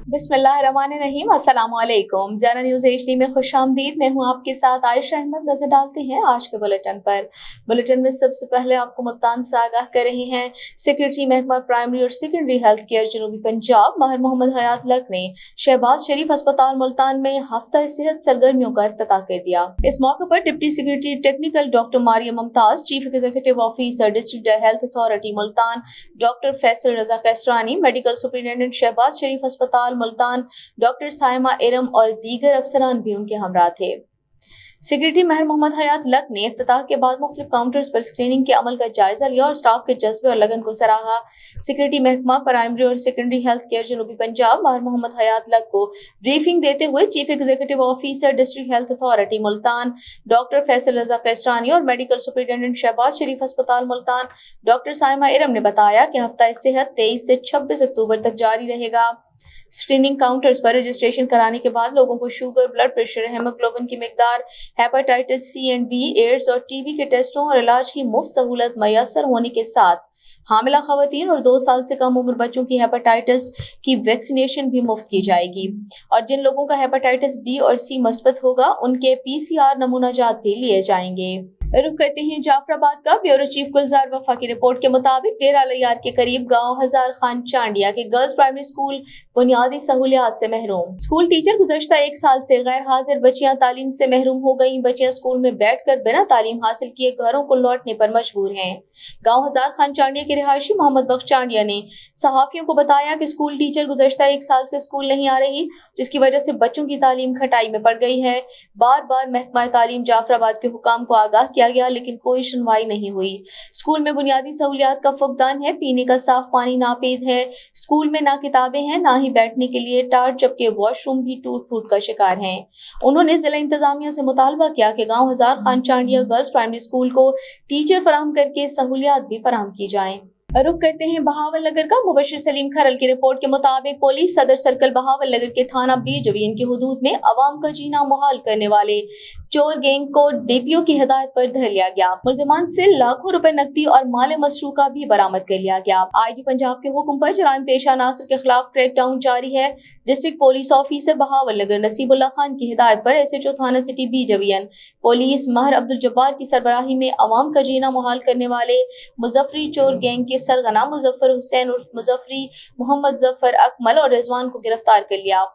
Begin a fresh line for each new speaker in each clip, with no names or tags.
बिस्मिल्लाहिर्रहमानिर्रहीम, अस्सलाम वालेकुम। जर्नल न्यूज़ HD में खुश आमदीद। मैं हूँ आपके साथ आयशा अहमद। नजर डालते हैं आज के बुलेटिन पर। बुलेटिन में सबसे पहले आपको मुल्तान से आगाह कर रहे हैं। सेक्रेटरी महकमा प्राइमरी और सेकेंडरी हेल्थ केयर जनूबी पंजाब माहिर मोहम्मद हयात लक ने शहबाज शरीफ अस्पताल मुल्तान में हफ्ता सेहत सरगर्मियों का इफ्तिताह कर दिया। इस मौके पर deputy secretary technical doctor Maria Mumtaz, chief executive officer district health authority Multan doctor Faisal Raza Kaisrani, medical superintendent Shahbaz Sharif अस्पताल मुल्तान डॉक्टर साइमा इरम और दीगर अफसरान भी उनके हमरा थे। सेक्रेटरी माहिर मोहम्मद हयात लक ने इफ्तिताह के बाद मुख्तलिफ काउंटर्स पर स्क्रीनिंग के अमल का जायजा लिया और स्टाफ के जज्बे और लगन को सराहा। सेक्रेटरी महकमा प्राइमरी और सेकेंडरी हेल्थ केयर जनूबी पंजाब माहिर मोहम्मद हयात लक को ब्रीफिंग देते हुए chief executive officer district health authority Multan doctor Faisal Raza Kaisrani और मेडिकल सुपरिटेंडेंट शहबाज शरीफ अस्पताल मुल्तान डॉक्टर साइमा इरम ने बताया कि हफ्ता सेहत 23 से 26 अक्टूबर तक जारी रहेगा। स्क्रीनिंग काउंटर्स पर रजिस्ट्रेशन कराने के बाद लोगों को शुगर, ब्लड प्रेशर, हेमोग्लोबिन की मिकदार, hepatitis C and B, AIDS और TB के टेस्टों और इलाज की मुफ्त सहूलत मैसर होने के साथ हामिला खवातीन और 2 साल से कम उम्र बच्चों की हेपेटाइटिस की वैक्सीनेशन भी मुफ्त की जाएगी और जिन लोगों का हेपेटाइटिस B और C मुस्बत होगा उनके PCR नमूना जात भी लिए जाएंगे। रुख करते हैं जाफराबाद का। ब्यूरो चीफ गुलजार वफा की रिपोर्ट के मुताबिक डेरा लैयार के करीब गांव हजार खान चांडिया के गर्ल्स प्राइमरी स्कूल बुनियादी सहूलियात से महरूम। स्कूल टीचर गुज़श्ता 1 साल से गैर हाजिर, बच्चियां तालीम से महरूम हो गईं। बच्चियां स्कूल में बैठकर बिना तालीम हासिल किए घरों को लौटने पर मजबूर हैं। गाँव हजार खान चांडिया के रिहायशी मोहम्मद बख्श चांडिया ने सहाफियों को बताया कि स्कूल टीचर गुज़श्ता 1 साल से स्कूल नहीं आ रही, जिसकी वजह से बच्चों की तालीम खटाई में पड़ गई है। बार बार महकमा तालीम जाफराबाद के हुकाम को आगाह किया गया लेकिन कोई सुनवाई नहीं हुई। स्कूल में बुनियादी सहूलियात का फुकदान है, पीने का साफ पानी नापीद है। स्कूल में ना किताबें हैं ना ही बैठने के लिए टाट, जबकि वॉशरूम भी टूट फूट का शिकार हैं। उन्होंने जिला इंतजामिया से मुतालबा किया कि गाँव हजार Khan Chandia girls primary school को टीचर फराहम करके सहूलियात भी फराहम की जाएं। रुख करते हैं बहावल नगर का। मुबशिर सलीम खरल की रिपोर्ट के मुताबिक पुलिस सदर सर्कल बहावल नगर के थाना बी डिवीजन की हुदूद में अवाम का जीना मुहाल करने वाले चोर गैंग को DPO की हिदायत पर धर लिया गया। मुलजमान से लाखों रुपए नकदी और माल मसरूका भी बरामद कर लिया गया। IG पंजाब के हुक्म पर जराइम पेशा नासिर के खिलाफ क्रैकडाउन जारी है। डिस्ट्रिक्ट पुलिस ऑफिसर बहावल नगर नसीबुल्ला खान की हिदायत पर SHO थाना सिटी बी डिवीजन पुलिस माहिर अब्दुल जब्बार की सरबराही में अवाम का जीना मुहाल करने वाले मुजफ्फरी चोर गैंग के सरगना मुजफ्फर हुसैन उर्फ मुजफ्फरी, मोहम्मद जफर अकमल और रिजवान को गिरफ्तार कर लिया।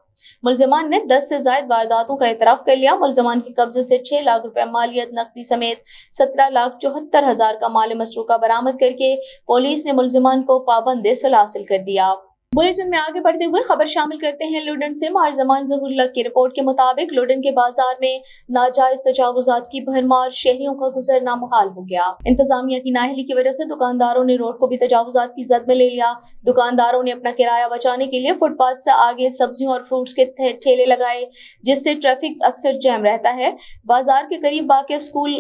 मुलजमान ने 10 से ज्यादा वारदातों का एतराफ कर लिया। मुलजमान के कब्जे से 6 लाख रुपए मालियत नकदी समेत 17,74,000 का माल मसरूका बरामद करके पुलिस ने मुलजमान को पाबंद सुलह हासिल कर दिया। बुलेटिन में आगे बढ़ते हुए खबर शामिल करते हैं लुडन से। मार जमान ज़हूर लक की रिपोर्ट के मुताबिक लुडन के बाजार में नाजायज तजावुजात की भरमार, शहरियों का गुजरना मुहाल हो गया। इंतजामिया की नाअहली की वजह से दुकानदारों ने रोड को भी तजावुजात की जद में ले लिया। दुकानदारों ने अपना किराया बचाने के लिए फुटपाथ से आगे सब्जियों और फ्रूट्स के ठेले लगाए, जिससे ट्रैफिक अक्सर जैम रहता है। बाजार के करीब वाक़ स्कूल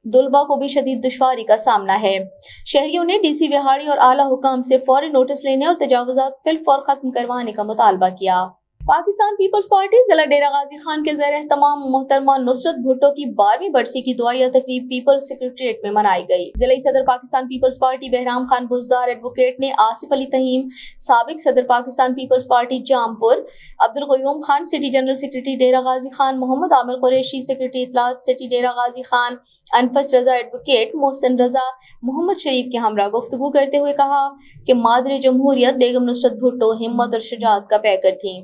दुलबा को भी शदीद दुश्वारी का सामना है। शहरियों ने DC विहाड़ी और आला हुकाम से फौरी नोटिस लेने और तजावुजात फिलफौर खत्म करवाने का मुतालबा किया। पाकिस्तान पीपल्स पार्टी जिला डेरा गाजी खान के ज़ेर एहतमाम मोहतरमा नुसरत भुट्टो की 12वीं बरसी की दुआया तकरीब पीपल्स सेक्रेटेरिएट में मनाई गई। जिला सदर Pakistan Peoples Party Bahram Khan Buzdar advocate ने आसिफ अली तहीम, साबिक सदर Pakistan Peoples Party Jampur, Abdul Qayyum Khan city general secretary Dera Ghazi Khan, Mohammad Amir Qureshi secretary इत्तलात सिटी डेरा गाजी खान, अनफस रजा एडवोकेट, मोहसिन रजा, मोहम्मद शरीफ के हमरा गुफ्तगू करते हुए कहा कि मादर जमहूरियत बेगम नुसरत भुट्टो हिम्मत और शुजाअत का पैकर थी।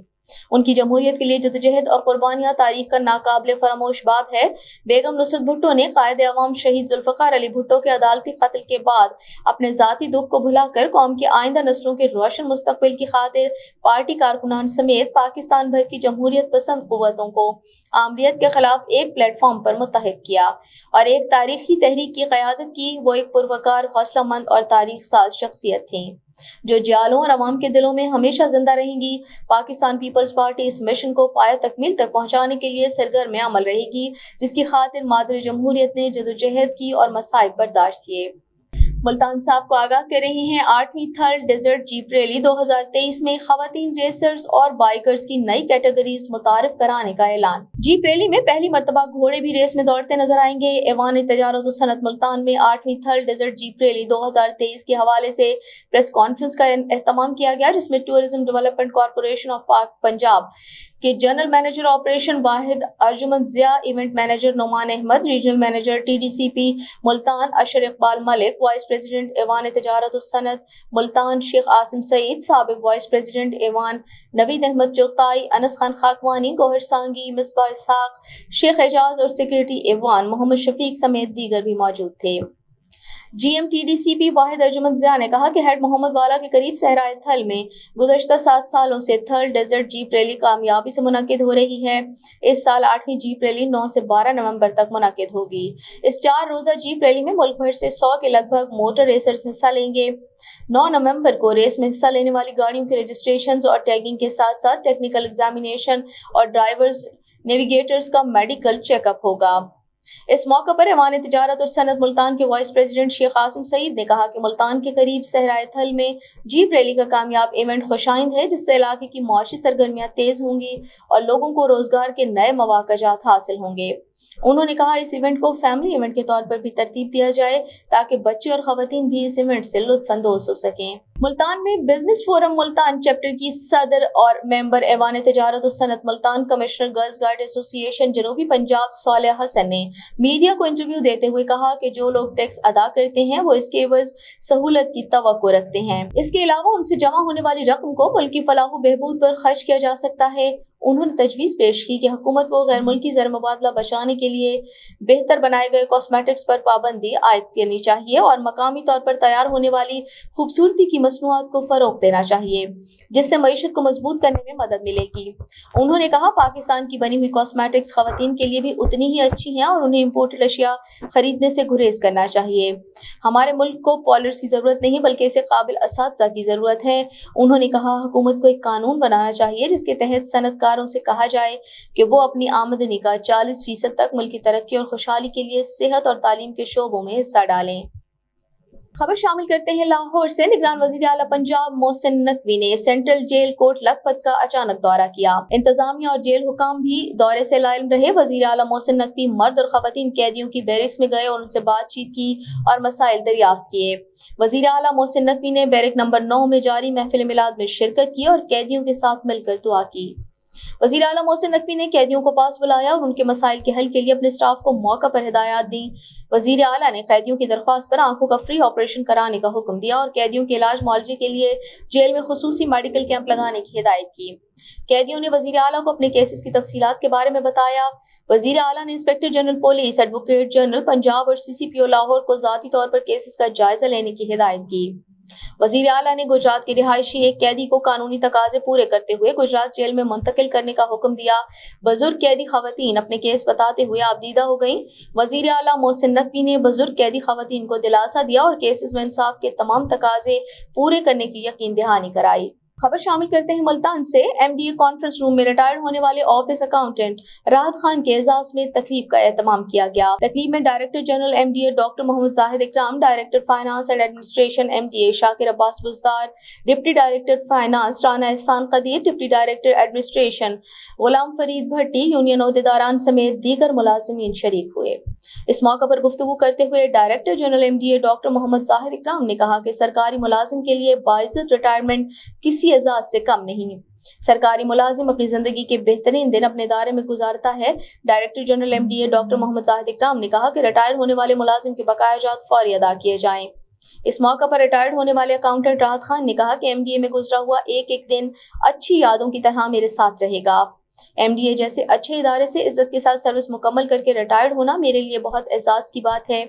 उनकी जमहूरियत के लिए जदोजहद और कुर्बानियां तारीख का नाकाबिले फरामोश बाब है। बेगम नुसरत भुट्टो ने कायदे अवाम शहीद जुल्फ़िकार अली भुट्टो के अदालती कत्ल के बाद अपने जाती दुख को भुलाकर कौम की आइंदा नस्लों के रोशन मुस्तकबिल की खातिर पार्टी कारकुनान समेत पाकिस्तान भर की जमहूरियत पसंद कुव्वतों को आमरीत के खिलाफ एक प्लेटफॉर्म पर मुत्तहिद किया और एक तारीखी तहरीक की क़यादत की। वो एक पुरवकार, हौसलामंद और तारीख साज शख्सियत थी जो जियालों और अवाम के दिलों में हमेशा जिंदा रहेंगी। पाकिस्तान पीपल्स पार्टी इस मिशन को पाया तकमील तक पहुंचाने के लिए सरगर्म में अमल रहेगी, जिसकी खातिर मादर जमहूरियत ने जदोजहद की और मसाइब बर्दाश्त किए। मुल्तान साहब को आगाह कर रहे हैं 8वीं थर्ड डेजर्ट जीप रैली 2023 में खवातीन रेसर्स और बाइकर्स की नई कैटेगरीज मुतारिफ कराने का ऐलान। जीप रैली में पहली मर्तबा घोड़े भी रेस में दौड़ते नजर आएंगे। ऐवान तजारत व सनत मुल्तान में 8वीं थर्ड डेजर्ट जीप रैली 2023 के हवाले से प्रेस कॉन्फ्रेंस का एहतमाम किया गया, जिसमें tourism development corporation of Punjab के general manager operation Wahid Arjumand Zia, event manager Noman Ahmad, regional manager TDCP Multan Ashar Iqbal Malik, vice president ऐवान तजारत व सनत मुल्तान शेख आसिम सईद, साबिक वाइस प्रेसिडेंट ऐवान नवीद अहमद चुगताई, अनस खान खाकवानी, गौहर सांगी, मिसबा इसहाक, शेख एजाज और सेक्रेटरी ऐवान मोहम्मद शफीक समेत दीगर भी मौजूद थे। GM TDCP वाहिद अर्जुमंद जिया ने कहा कि हेड मोहम्मद वाला के करीब सहराए थल में गुज़श्ता 7 सालों से थर्ड डेजर्ट जीप रैली कामयाबी से मुनक्किद हो रही है। इस साल 8वीं जीप रैली 9 से 12 नवंबर तक मुनक्किद होगी। इस 4 रोजा जीप रैली में मुल्क भर से 100 के लगभग मोटर रेसर्स हिस्सा लेंगे। 9 नवंबर को रेस में हिस्सा लेने वाली गाड़ियों के रजिस्ट्रेशन और टैगिंग के साथ साथ टेक्निकल एग्जामिनेशन और ड्राइवर्स नेविगेटर्स का मेडिकल चेकअप होगा। इस मौके पर ऐवान तिजारत और सनत मुल्तान के vice president Sheikh Asim Saeed ने कहा कि मुल्तान के करीब सहराए थल में जीप रैली का कामयाब इवेंट खुशाइंद है, जिससे इलाके की मुआशी सरगर्मियां तेज होंगी और लोगों को रोजगार के नए मौक़ाजात हासिल होंगे। उन्होंने कहा इस इवेंट को फैमिली इवेंट के तौर पर भी तरतीब दिया जाए ताकि बच्चे और खवातीन भी इस इवेंट से लुत्फानंदोज हो सकें। मुल्तान में बिजनेस फोरम मुल्तान चैप्टर की सदर और मेंबर ऐवान तिजारत और सनत Multan commissioner girls guide association जनूबी पंजाब सालिया हसन ने मीडिया को इंटरव्यू देते हुए कहा कि जो लोग टैक्स अदा करते हैं वो इसके एवज सहूलत की तवक्को रखते हैं। इसके अलावा उनसे जमा होने वाली रकम को मुल्क की फलाह बहबूद पर खर्च किया जा सकता है। उन्होंने तजवीज़ पेश की कि हुकूमत को गैर मुल्की ज़र मुबादला बचाने के लिए बेहतर बनाए गए कॉस्मेटिक्स पर पाबंदी आयद करनी चाहिए और मकामी तौर पर तैयार होने वाली खूबसूरती की मसनूआत को फरोग देना चाहिए, जिससे मईशत को मजबूत करने में मदद मिलेगी। उन्होंने कहा पाकिस्तान की बनी हुई कॉस्मेटिक्स खवातीन के लिए भी उतनी ही अच्छी हैं और उन्हें इम्पोर्टेड अशिया खरीदने से गुरेज करना चाहिए। हमारे मुल्क को पॉलिसी की जरूरत नहीं बल्कि इसे काबिल असातिज़ा की जरूरत है। उन्होंने कहा हुकूमत को एक कानून बनाना चाहिए जिसके तहत सनतकारों से कहा जाए कि वो अपनी आमदनी का 40% तक मुल्क की तरक्की और खुशहाली के लिए सेहत और तालीम के शोबों में हिस्सा डालें। खबर शामिल करते हैं लाहौर से। निगरान वजीर आला पंजाब मोहसिन नकवी ने सेंट्रल जेल कोट लखपत का अचानक दौरा किया। इंतजामिया और जेल हुकाम भी दौरे से लाइम रहे। वजीर आला मोहसिन नकवी मर्द और खवातीन कैदियों की बैरिक्स में गए और उनसे बातचीत की और मसाइल दरियाफ्त किए। वजीर आला मोहसिन नकवी ने बैरिक नंबर 9 में जारी महफिल मिलाद में शिरकत की और कैदियों के साथ मिलकर दुआ की। वजीर आला मोहसिन नकवी ने कैदियों को पास बुलाया और उनके मसाइल के हल के लिए अपने स्टाफ को मौका पर हिदायत दी। वजीर आला ने कैदियों की दरख्वास्त पर आंखों का फ्री ऑपरेशन कराने का हुक्म दिया और कैदियों के इलाज मुआवजे के लिए जेल में खुसूसी मेडिकल कैंप लगाने की हिदायत की। कैदियों ने वजीर आला को अपने केसेस की तफसीलात के बारे में बताया। वजीर आला ने inspector general police, advocate general Punjab और CCPO लाहौर को जाती तौर पर केसेस का जायजा लेने की हिदायत की। वजीर आला ने गुजरात के रिहायशी एक कैदी को कानूनी तकाजे पूरे करते हुए गुजरात जेल में मुंतकिल करने का हुक्म दिया। बुजुर्ग कैदी खवातीन अपने केस बताते हुए आबदीदा हो गयी। वजीर आला मोहसिन नकवी ने बुजुर्ग कैदी खवातीन को दिलासा दिया और केसेस में इंसाफ के तमाम तकाजे पूरे करने की यकीन दहानी कराई। खबर शामिल करते हैं मुल्तान से। MDA कॉन्फ्रेंस रूम में रिटायर्ड होने वाले ऑफिस अकाउंटेंट राहत खान के एजाज में तकरीब का एहतमाम किया गया। तकरीब में director general MDA doctor Mohammad Zahid Ikram, director finance and administration MDA Shakir Abbas Buzdar, deputy director finance Rana Ehsan Qadeer, deputy director administration Ghulam Farid Bhatti, union ओहदेदारान समेत दीगर मुलाजिमीन शरीक हुए। इस मौके पर गुफ्तगू करते हुए director general MDA doctor Mohammad Zahid Ikram ने कहा कि सरकारी मुलाजिम के लिए बाइज्जत रिटायरमेंट किसी एजाज से कम नहीं। सरकारी मुलाजिम अपनी जिंदगी के बेहतरीन दिन अपने दायरे में गुजारता है। Director general MDA doctor Mohammad Zahid Ikram ने कहा कि रिटायर होने वाले मुलाजिम के बकायाजात फौरी अदा किए जाएं। इस मौके पर रिटायर्ड होने वाले अकाउंटेंट राहत खान ने कहा कि MDA में गुजरा हुआ एक एक दिन अच्छी यादों की तरह मेरे साथ रहेगा। MDA जैसे अच्छे इदारे से इज्जत के साथ सर्विस मुकम्मल करके रिटायर्ड होना मेरे लिए बहुत एहसास की बात है।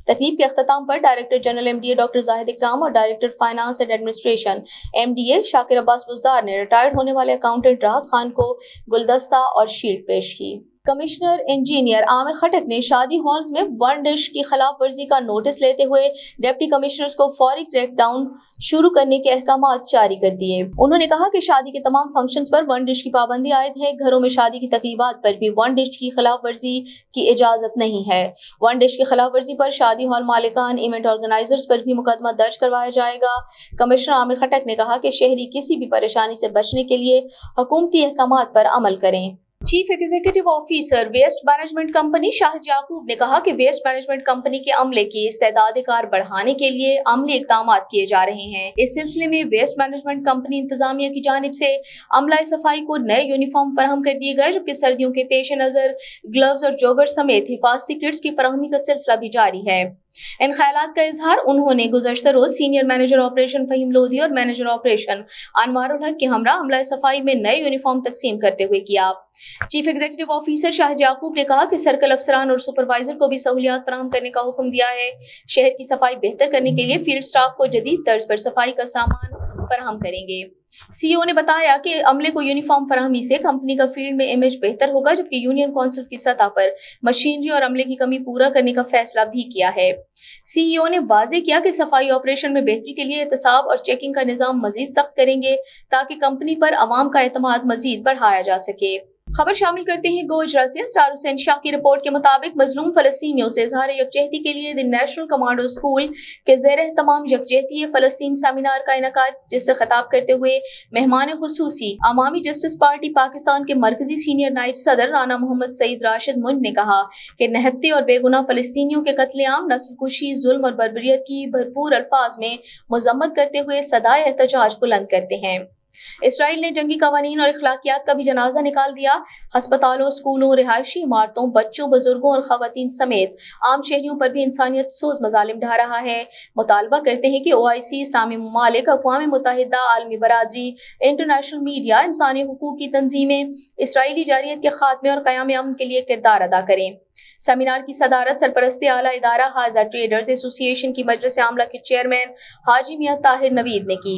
तकरीब के अख्ताम पर director general MDA doctor Zahid इकराम और director finance and administration MDA Shakir Abbas Buzdar ने रिटायर्ड होने वाले अकाउंटेंट राहत खान को गुलदस्ता और शील्ड पेश की। कमिश्नर इंजीनियर आमिर खटक ने शादी हॉल्स में वन डिश की खिलाफ वर्जी का नोटिस लेते हुए डिप्टी कमिश्नर्स को फौरी क्रैकडाउन शुरू करने के अहकामात जारी कर दिए। उन्होंने कहा कि शादी के तमाम फंक्शंस पर वन डिश की पाबंदी आयद है। घरों में शादी की तकरीबात पर भी वन डिश की खिलाफ वर्जी की इजाजत नहीं है। वन डिश की खिलाफ वर्जी पर शादी हॉल मालिकान, इवेंट ऑर्गेनाइजर्स पर भी मुकदमा दर्ज करवाया जाएगा। कमिश्नर आमिर खटक ने कहा कि शहरी किसी भी परेशानी से बचने के लिए हुकूमती अहकामात पर अमल करें। Chief executive officer waste management company Shahid Yaqoob ने कहा कि वेस्ट मैनेजमेंट कंपनी के अमले की इस्तेदाद-ए-कार बढ़ाने के लिए अमली इक़दाम किए जा रहे हैं। इस सिलसिले में वेस्ट मैनेजमेंट कंपनी इंतजामिया की जानिब से अमला सफाई को नए यूनिफॉर्म फराहम कर दिए गए, जबकि सर्दियों के पेश नजर ग्लव्स और जॉगर समेत हिफाजती किट्स की फराहमी का सिलसिला भी जारी है। इन ख्यालात का इजहार उन्होंने गुज़श्ता रोज senior manager operation Fahim Lodhi और मैनेजर ऑपरेशन अनवारुल हक के हमरा अमला सफाई में नए यूनिफॉर्म तकसीम करते हुए किया। Chief executive officer Shahid Yaqoob ने कहा कि सर्कल अफसरान और सुपरवाइजर को भी सहूलियात फराहम करने का हुक्म दिया है। शहर की सफाई बेहतर करने के लिए फील्ड स्टाफ को जदीद तर्ज पर सफाई का सामान फराहम करेंगे। सीईओ ने बताया कि अमले को यूनिफॉर्म फराहमी से कंपनी का फील्ड में इमेज बेहतर होगा, जबकि यूनियन काउंसिल की सतह पर मशीनरी और अमले की कमी पूरा करने का फैसला भी किया है। सीईओ ने वाजे किया कि सफाई ऑपरेशन में बेहतरी के लिए एहतसाब और चेकिंग का निजाम मजीद सख्त करेंगे ताकि कंपनी पर अवाम का एतमाद मजीद बढ़ाया जा सके। खबर शामिल करते हैं गोजरा से। स्टार हुसैन शाह की रिपोर्ट के मुताबिक मजलूम फलस्तीनियों से इजहार यकजहती के लिए द नेशनल कमांडो स्कूल के ज़ेर तमाम यकजहती फलस्तीन सेमिनार का इनेकाद, जिससे खिताब करते हुए मेहमान खुसूसी अवामी जस्टिस पार्टी पाकिस्तान के मरकजी सीनियर नायब सदर राना मोहम्मद सईद राशिद मुंज ने कहा कि निहत्ते और बेगुनाह फलस्तीनियों के कत्लेआम, नस्ल कुशी, जुल्म और बर्बरियत की भरपूर अल्फाज में मजम्मत करते हुए सदाए एहतजाज बुलंद करते हैं। इसराइल ने जंगी कवानीन और इखलाकियात का भी जनाजा निकाल दिया। अस्पतालों, स्कूलों, रिहायशी इमारतों, बच्चों, बुजुर्गों और खवातीन समेत आम शहरियों पर भी इंसानियत सोज मजालिम ढा रहा है। मुतालबा करते हैं कि OIC, इस्लामी ममालिक, अक़वाम मुत्तहिदा, आलमी बरादरी, इंटरनेशनल मीडिया, इंसानी हुकूक की तंजीमें इसराइली जारियत के खात्मे और क़याम अमन के लिए किरदार अदा करें। सेमिनार की सदारत सरपरस्ती आला इदारा हाजा ट्रेडर्स एसोसिएशन की मजलिस आमला के चेयरमैन हाजी मियां ताहिर नवीद ने की।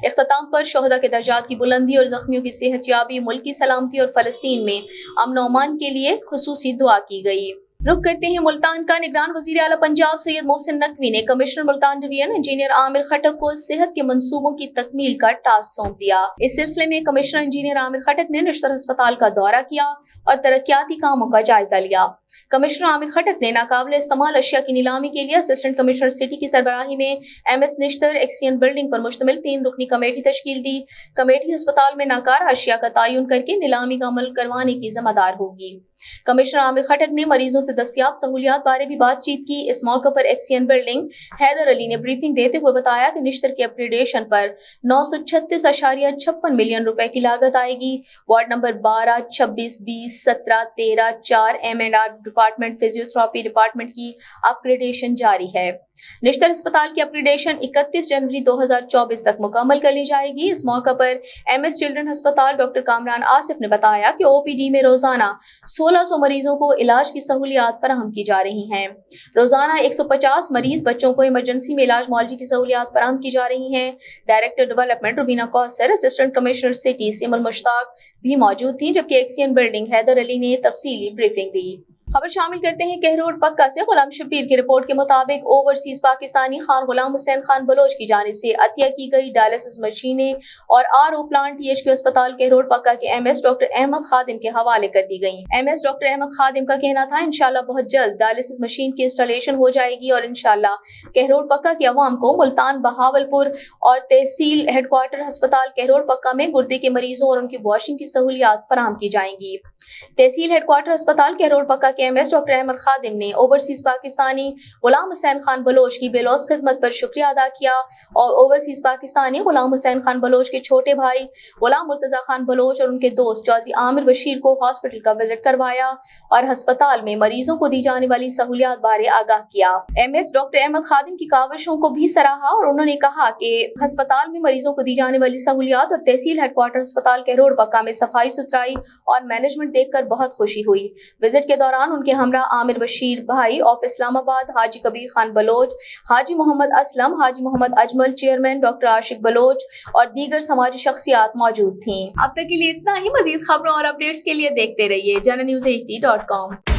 इख्तिताम पर शोहदा के दर्जात की बुलंदी और जख्मियों की सेहतयाबी, मुल्क की सलामती और फलस्तीन में अमन और अमान के लिए खुसूसी दुआ की गई। रुक करते हैं मुल्तान का। निगरान वजीर आला पंजाब सैयद मोहसिन नकवी ने commissioner Multan division engineer Amir Khattak को सेहत के मंसूबों की तकमील का टास्क सौंप दिया। इस सिलसिले में कमिश्नर इंजीनियर आमिर खटक ने निश्तर अस्पताल का दौरा किया और तरक्याती कामों का जायजा लिया। कमिश्नर आमिर खटक ने नाकाबिल इस्तेमाल अशिया की नीलामी के लिए असिस्टेंट कमिश्नर सिटी की सरबराही में MS निश्तर एक्सियन बिल्डिंग पर मुश्तमिल 3 रुकनी कमेटी तश्कील दी। कमेटी अस्पताल में नाकारा अशिया का तयन करके नीलामी का अमल करवाने की जिम्मेदार होगी। कमिश्नर आमिर खटक ने मरीजों से दस्तियाब सहूलियात बारे भी बातचीत की। इस मौके पर एक्सियन बिल्डिंग हैदर अली ने ब्रीफिंग देते हुए बताया कि निश्तर के अपग्रेडेशन पर 936.56 मिलियन रुपए की लागत आएगी। Ward number 12, 26, 20, 17, 13, 4 M&R department, physiotherapy department की अपग्रेडेशन जारी है। निश्तर अस्पताल की अपग्रेडेशन 31 जनवरी 2024 तक मुकम्मल कर ली जाएगी। इस मौके पर MS चिल्ड्रन अस्पताल डॉक्टर कामरान आसिफ ने बताया कि OPD में रोजाना 1600 मरीजों को इलाज की सहूलियात फराहम की जा रही हैं। रोजाना 150 मरीज बच्चों को इमरजेंसी में इलाज मुआलजे की सहूलियात फराहम की जा रही हैं। Director development Rubina Kausar, assistant commissioner city Simal Mushtaq भी मौजूद थी, जबकि एक्सियन बिल्डिंग हैदर अली ने तफसीली ब्रीफिंग दी। खबर शामिल करते हैं कहरोड पक्का से। गुलाम शबीर की रिपोर्ट के मुताबिक ओवरसीज पाकिस्तानी खान गुलाम हुसैन खान बलोच की जानिब से अतिया की गई डायलिसिस मशीनें और RO प्लांट THQ अस्पताल कहरोड पक्का के MS डॉक्टर अहमद खादिम के हवाले कर दी गई। MS डॉक्टर अहमद खादिम का कहना था, इंशाल्लाह बहुत जल्द डायलिसिस मशीन की इंस्टॉलेशन हो जाएगी और इंशाल्लाह कहरोड पक्का के अवाम को मुल्तान, बहावलपुर और तहसील हेडक्वार्टर अस्पताल कहरोड पक्का में गुर्दे के मरीजों और उनकी वॉशिंग की सहूलियात फराहम की जाएंगी। तहसील हेडक्वार्टर अस्पताल कहरोड पक्का के MS डॉक्टर अहमद खादिम ने ओवरसीज पाकिस्तानी गुलाम हुसैन खान बलोच की बेलौस खिदमत पर शुक्रिया अदा किया और ओवरसीज पाकिस्तानी गुलाम हुसैन खान बलोच के छोटे भाई गुलाम मुर्तजा खान बलोच और उनके दोस्त चौधरी आमिर बशीर को हॉस्पिटल का विजिट करवाया और अस्पताल में मरीजों को दी जाने वाली सहूलियात बारे आगाह किया। MS डॉक्टर अहमद खादिम की काविशों को भी सराहा और उन्होंने कहा कि अस्पताल में मरीजों को दी जाने वाली सहूलियात और तहसील हेडक्वार्टर अस्पताल कहरोड पक्का में सफाई सुथराई और मैनेजमेंट دیکھ کر بہت خوشی ہوئی۔ وزٹ کے دوران ان کے ہمراہ عامر بشیر بھائی آف اسلام آباد، حاجی کبیر خان بلوچ، حاجی محمد اسلم، حاجی محمد اجمل، چیئرمین ڈاکٹر عاشق بلوچ اور دیگر سماجی شخصیات موجود تھیں۔ اب تک کے لیے اتنا ہی، مزید خبروں اور اپڈیٹس کے لیے دیکھتے رہیے JanaNewsHD.com۔